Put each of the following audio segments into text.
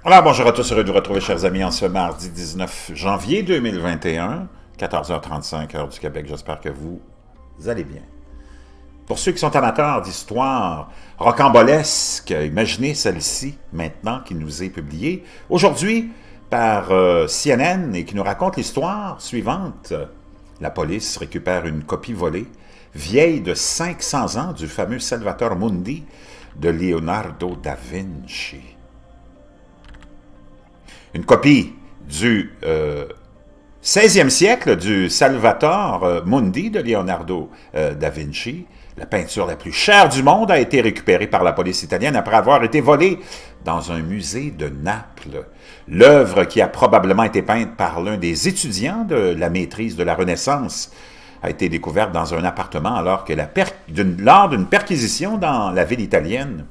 Alors, bonjour à tous, heureux de vous retrouver, chers amis, en ce mardi 19 janvier 2021, 14h35, heure du Québec. J'espère que vous allez bien. Pour ceux qui sont amateurs d'histoire rocambolesque, imaginez celle-ci, maintenant, qui nous est publiée aujourd'hui par CNN et qui nous raconte l'histoire suivante. La police récupère une copie volée, vieille de 500 ans, du fameux Salvator Mundi de Leonardo da Vinci. Une copie du XVIe siècle du Salvator Mundi de Leonardo da Vinci. La peinture la plus chère du monde a été récupérée par la police italienne après avoir été volée dans un musée de Naples. L'œuvre, qui a probablement été peinte par l'un des étudiants de la maîtrise de la Renaissance, a été découverte dans un appartement lors d'une perquisition dans la ville italienne.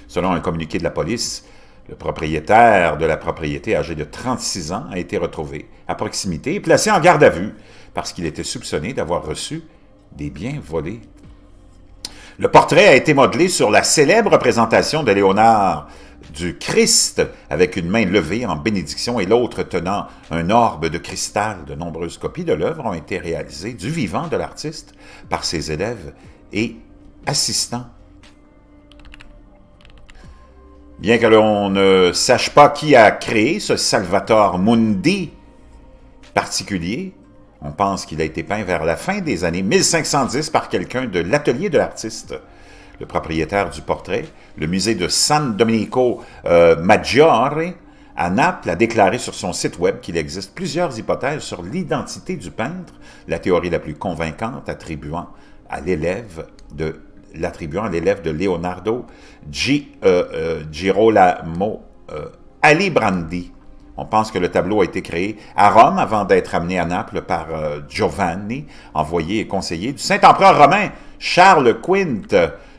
Selon un communiqué de la police, le propriétaire de la propriété, âgé de 36 ans, a été retrouvé à proximité et placé en garde à vue parce qu'il était soupçonné d'avoir reçu des biens volés. Le portrait a été modelé sur la célèbre représentation de Léonard du Christ avec une main levée en bénédiction et l'autre tenant un orbe de cristal. De nombreuses copies de l'œuvre ont été réalisées du vivant de l'artiste par ses élèves et assistants. Bien que l'on ne sache pas qui a créé ce Salvator Mundi particulier, on pense qu'il a été peint vers la fin des années 1510 par quelqu'un de l'atelier de l'artiste. Le propriétaire du portrait, le musée de San Domenico Maggiore à Naples, a déclaré sur son site web qu'il existe plusieurs hypothèses sur l'identité du peintre, la théorie la plus convaincante attribuant à l'élève de Leonardo Girolamo Alibrandi. On pense que le tableau a été créé à Rome avant d'être amené à Naples par Giovanni, envoyé et conseiller du Saint-Empereur romain Charles V.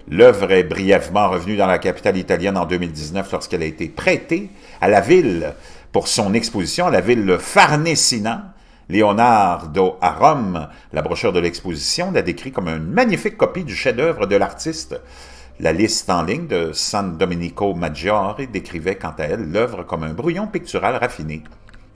L'œuvre est brièvement revenue dans la capitale italienne en 2019 lorsqu'elle a été prêtée à la ville pour son exposition à la ville Farnesina. Leonardo à Rome, la brochure de l'exposition, l'a décrit comme une magnifique copie du chef-d'œuvre de l'artiste. La liste en ligne de San Domenico Maggiore décrivait quant à elle l'œuvre comme un brouillon pictural raffiné.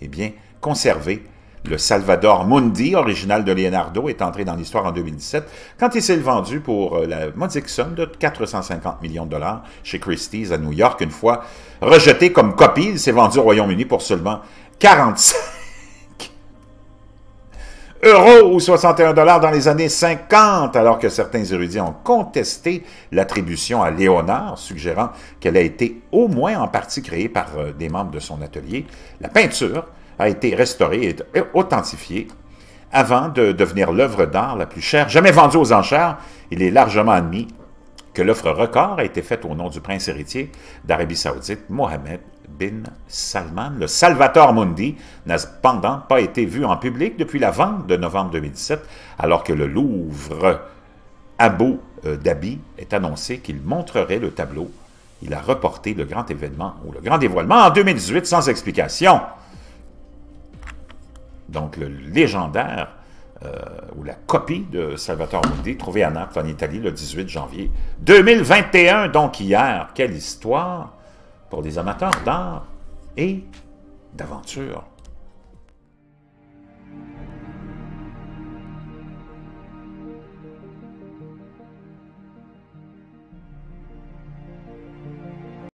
Eh bien, conservé, le Salvator Mundi, original de Leonardo, est entré dans l'histoire en 2017 quand il s'est vendu pour la modique somme de 450 millions de dollars chez Christie's à New York. Une fois rejeté comme copie, il s'est vendu au Royaume-Uni pour seulement 45 € ou 61 $ dans les années 50, alors que certains érudits ont contesté l'attribution à Léonard, suggérant qu'elle a été au moins en partie créée par des membres de son atelier. La peinture a été restaurée et authentifiée avant de devenir l'œuvre d'art la plus chère jamais vendue aux enchères. Il est largement admis que l'offre record a été faite au nom du prince héritier d'Arabie Saoudite, Mohammed bin Salman. Le Salvator Mundi n'a cependant pas été vu en public depuis la vente de novembre 2017, alors que le Louvre Abu Dhabi est annoncé qu'il montrerait le tableau. Il a reporté le grand événement ou le grand dévoilement en 2018 sans explication. Donc le légendaire ou la copie de Salvator Mundi trouvée à Naples en Italie le 18 janvier 2021, donc hier. Quelle histoire pour les amateurs d'art et d'aventure.